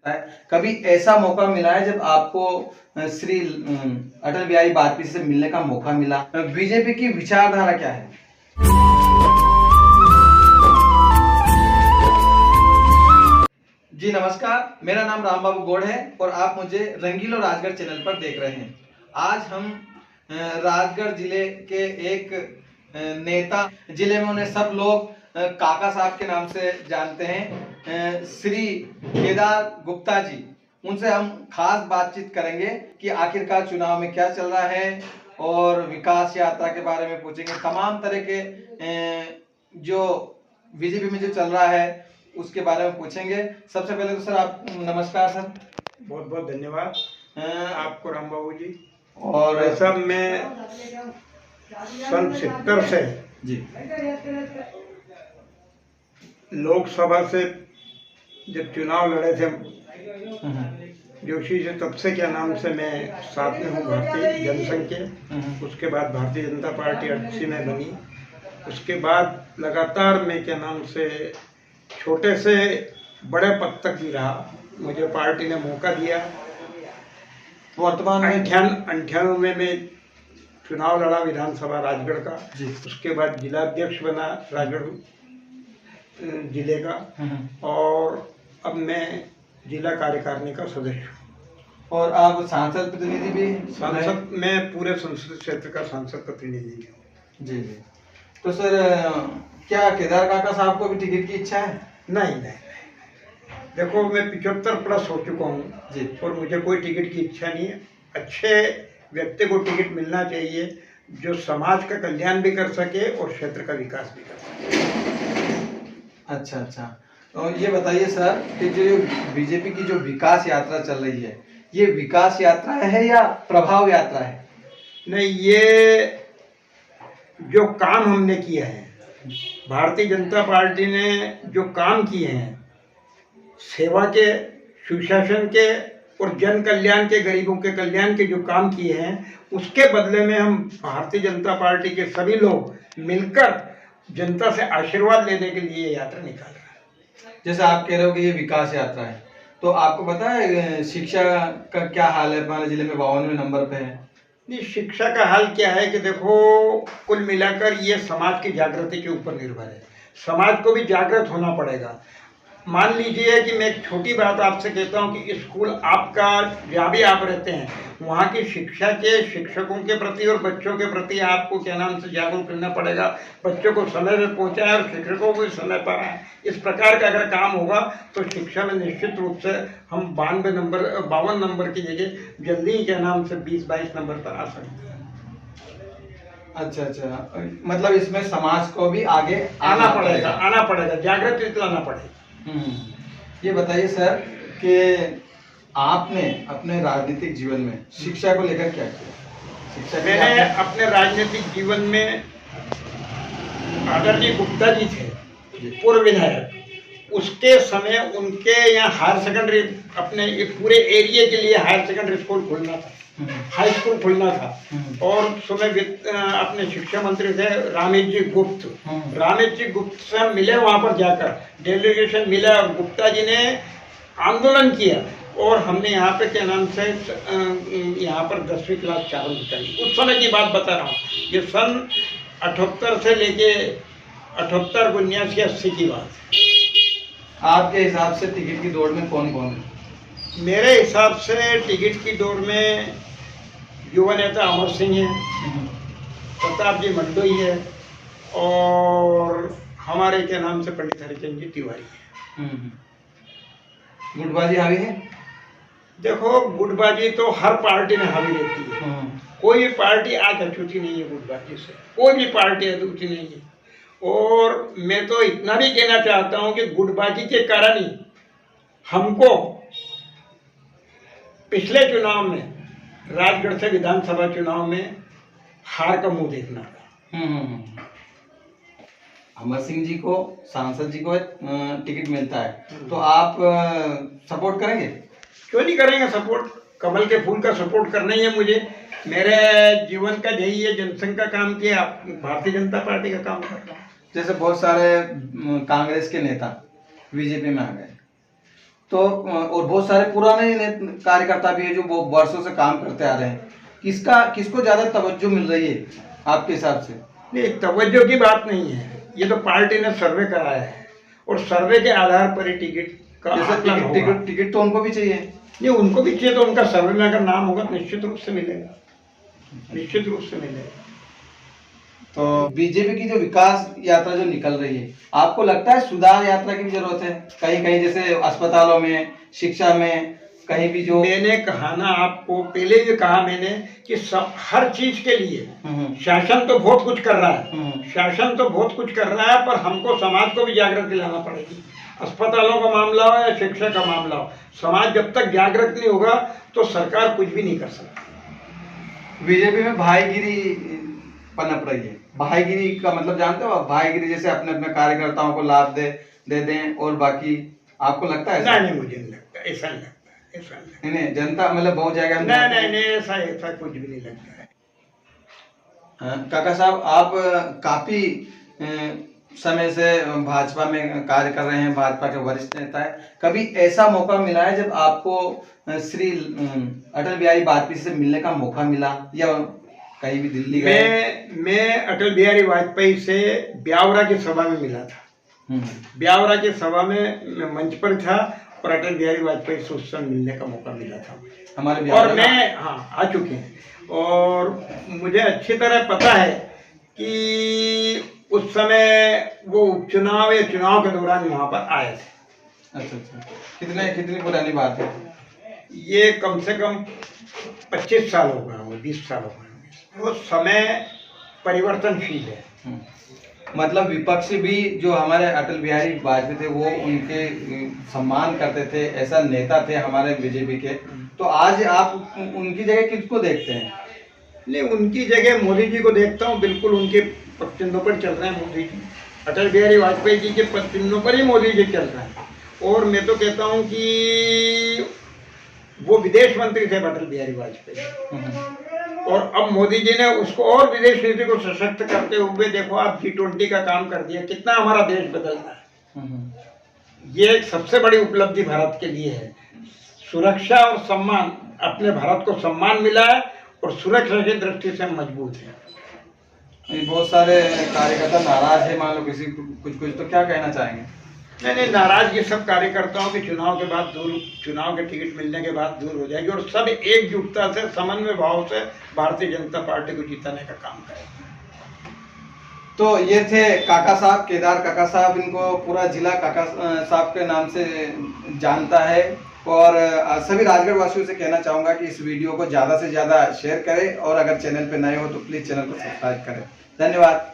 है। कभी ऐसा मौका मिला है जब आपको श्री अटल बिहारी वाजपेयी से मिलने का मौका मिला? बीजेपी की विचारधारा क्या है? जी नमस्कार, मेरा नाम रामबाबू गौड़ है और आप मुझे रंगीलो राजगढ़ चैनल पर देख रहे हैं। आज हम राजगढ़ जिले के एक नेता, जिले में उन्हें सब लोग काका साहब के नाम से जानते हैं, श्री केदार गुप्ता जी। उनसे हम खास बातचीत करेंगे कि आखिरकार चुनाव में क्या चल रहा है और विकास यात्रा के बारे में पूछेंगे। तमाम तरह के जो बीजेपी में जो चल रहा है उसके बारे में पूछेंगे। सबसे पहले तो सर आप नमस्कार सर। बहुत बहुत धन्यवाद आपको राम बाबू जी। और सब मैं सन 70 से जी लोकसभा से जब चुनाव लड़े थे जोशी से, तब से क्या नाम से मैं साथ में हूँ भारतीय जनसंघ के। उसके बाद भारतीय जनता पार्टी 88 में बनी। उसके बाद लगातार मैं क्या नाम से छोटे से बड़े पद तक ही रहा। मुझे पार्टी ने मौका दिया। वर्तमान में 98 में चुनाव लड़ा विधानसभा राजगढ़ का। उसके बाद जिलाध्यक्ष बना राजगढ़ जिले का, और अब मैं जिला कार्यकारिणी का सदस्य हूँ। और आप सांसद प्रतिनिधि भी? सांसद मैं पूरे संसदीय क्षेत्र का सांसद प्रतिनिधि हूँ। जी जी। तो सर क्या केदार काका साहब को भी टिकट की इच्छा है? नहीं, देखो मैं 75 प्लस हो चुका हूँ जी, और मुझे कोई टिकट की इच्छा नहीं है। अच्छे व्यक्ति को टिकट मिलना चाहिए जो समाज का कल्याण भी कर सके और क्षेत्र का विकास भी कर सके। अच्छा। तो ये बताइए सर कि जो बीजेपी की जो विकास यात्रा चल रही है, ये विकास यात्रा है या प्रभाव यात्रा है? नहीं, ये जो काम हमने किया है, भारतीय जनता पार्टी ने जो काम किए हैं, सेवा के, सुशासन के और जन कल्याण के, गरीबों के कल्याण के जो काम किए हैं, उसके बदले में हम भारतीय जनता पार्टी के सभी लोग मिलकर जनता से आशीर्वाद लेने के लिए यात्रा निकाल रहे हैं। जैसे आप कह रहे हो कि ये विकास यात्रा है, तो आपको पता है शिक्षा का क्या हाल है? हमारे जिले में 52वें नंबर पे है। नहीं, शिक्षा का हाल क्या है कि देखो, कुल मिलाकर ये समाज की जागृति के ऊपर निर्भर है। समाज को भी जागृत होना पड़ेगा। मान लीजिए कि मैं एक छोटी बात आपसे कहता हूँ कि स्कूल आपका, जहाँ भी आप रहते हैं, वहाँ की शिक्षा के शिक्षकों के प्रति और बच्चों के प्रति आपको क्या नाम से जागरूक करना पड़ेगा। बच्चों को समय में पहुँचाएं और शिक्षकों को समय पर आए। इस प्रकार का अगर काम होगा तो शिक्षा में निश्चित रूप से हम 52 नंबर की जगह जल्दी ही क्या नाम से 20-22 नंबर पर आ सकते हैं। अच्छा, मतलब इसमें समाज को भी आगे आना पड़ेगा, जागृति लाना पड़ेगा। ये बताइए सर कि आपने अपने राजनीतिक जीवन में शिक्षा को लेकर क्या किया? मैंने अपने राजनीतिक जीवन में, आदरणीय गुप्ता जी थे पूर्व विधायक, उसके समय उनके यहाँ हायर सेकेंडरी, अपने पूरे एरिया के लिए हायर सेकेंडरी स्कूल खोलना था, हाई स्कूल खोलना था। और समय अपने शिक्षा मंत्री थे रामेश जी गुप्त से हम मिले, वहाँ पर जाकर डेलीगेशन मिला और गुप्ता जी ने आंदोलन किया और हमने यहाँ पे क्या नाम से यहाँ पर 10वीं क्लास चालू कराई। उस समय की बात बता रहा हूँ, ये सन 78 से लेके 78, 79, 80 की बात है। आपके हिसाब से टिकट की दौड़ में कौन कौन है? मेरे हिसाब से टिकट की दौड़ में युवा नेता अमर सिंह है, प्रताप जी मंडोई है और हमारे क्या नाम से पंडित हरिचंद जी तिवारी है। गुटबाजी हावी है? देखो, गुटबाजी तो हर पार्टी में हावी रहती है। कोई भी पार्टी आज अछूती नहीं है गुटबाजी से, कोई भी पार्टी अछूती नहीं है। और मैं तो इतना भी कहना चाहता हूं कि गुटबाजी के कारण ही हमको पिछले चुनाव में, राजगढ़ से विधानसभा चुनाव में हार का मुंह देखना था। अमर सिंह जी को, सांसद जी को टिकट मिलता है तो आप सपोर्ट करेंगे? क्यों नहीं करेंगे सपोर्ट? कमल के फूल का सपोर्ट करना ही है मुझे। मेरे जीवन का यही है, जनसंघ का काम किया, भारतीय जनता पार्टी का काम कर रहा हूँ। जैसे बहुत सारे कांग्रेस के नेता बीजेपी में आ गए, तो और बहुत सारे पुराने कार्यकर्ता भी है जो वो वर्षों से काम करते आ रहे हैं। किसको ज्यादा तवज्जो मिल रही है आपके हिसाब से? नहीं, तवज्जो की बात नहीं है, ये तो पार्टी ने सर्वे कराया है और सर्वे के आधार पर ही टिकट का आकलन होगा। टिकट तो उनको भी चाहिए। नहीं, उनको भी चाहिए तो उनका सर्वे में अगर नाम होगा तो निश्चित रूप से मिलेगा, निश्चित रूप से मिलेगा। तो बीजेपी की जो विकास यात्रा जो निकल रही है, आपको लगता है सुधार यात्रा की भी जरूरत है कहीं कहीं, जैसे अस्पतालों में, शिक्षा में, कहीं भी जो? मैंने कहा ना आपको, पहले भी कहा मैंने कि सब हर चीज के लिए शासन तो बहुत कुछ कर रहा है, शासन तो बहुत कुछ कर रहा है, पर हमको समाज को भी जागृत दिलाना पड़ेगी। अस्पतालों का मामला हो या शिक्षा का मामला हो, समाज जब तक जागृत नहीं होगा तो सरकार कुछ भी नहीं कर सकती। बीजेपी में भाईगिरी पनप रही है। भाईगिरी का मतलब जानते हो आप? भाईगिरी जैसे अपने अपने कार्यकर्ताओं को लाभ दे दें और बाकी, आपको लगता है? नहीं, मुझे नहीं लगता, ऐसा नहीं लगता, ऐसा नहीं, जनता मतलब बहुत जाएगा। नहीं, ऐसा कुछ भी नहीं लगता है। काका साहब, आप काफी समय से भाजपा में कार्य कर रहे हैं, भाजपा के वरिष्ठ नेता है। कभी ऐसा मौका मिला है जब आपको श्री अटल बिहारी वाजपेयी से मिलने का मौका मिला, या कहीं भी दिल्ली गए? मैं अटल बिहारी वाजपेयी से ब्यावरा की सभा में मिला था। ब्यावरा की सभा में मैं मंच पर था और अटल बिहारी वाजपेयी से उस समय मिलने का मौका मिला था हमारे। और मैं आ चुके हैं और मुझे अच्छी तरह पता है कि उस समय वो उपचुनाव या चुनाव के दौरान वहां पर आए थे। अच्छा, कितनी पुरानी बात है ये? कम से कम 25 साल हो गए होंगे, 20 साल हो गए। वो समय परिवर्तनशील है। मतलब विपक्ष भी जो हमारे अटल बिहारी वाजपेयी थे वो उनके सम्मान करते थे, ऐसा नेता थे हमारे बीजेपी के। तो आज आप उनकी जगह किसको देखते हैं? नहीं, उनकी जगह मोदी जी को देखता हूँ। बिल्कुल उनके पगचिन्हों पर चल रहे हैं मोदी जी। अटल बिहारी वाजपेयी जी के पगचिन्हों पर ही मोदी जी चल रहे हैं। और मैं तो कहता हूँ कि वो विदेश मंत्री थे अटल बिहारी वाजपेयी, और अब मोदी जी ने उसको और विदेश नीति को सशक्त करते हुए देखो आप G20 का काम कर दिया, कितना हमारा देश बदलता है। ये एक सबसे बड़ी उपलब्धि भारत के लिए है। सुरक्षा और सम्मान, अपने भारत को सम्मान मिला है और सुरक्षा की दृष्टि से मजबूत है। बहुत सारे कार्यकर्ता नाराज है, मान लो किसी कुछ तो क्या कहना चाहेंगे? नहीं, नाराजगी सब कार्यकर्ताओं के चुनाव के बाद दूर, चुनाव के टिकट मिलने के बाद दूर हो जाएगी और सब एकजुटता से, समन्वय भाव से भारतीय जनता पार्टी को जीताने का काम करेंगे। तो ये थे काका साहब, केदार काका साहब। इनको पूरा जिला काका साहब के नाम से जानता है। और सभी राजगढ़ वासियों से कहना चाहूंगा कि इस वीडियो को ज़्यादा से ज़्यादा शेयर करें और अगर चैनल पर नए हो तो प्लीज़ चैनल को सब्सक्राइब करें। धन्यवाद।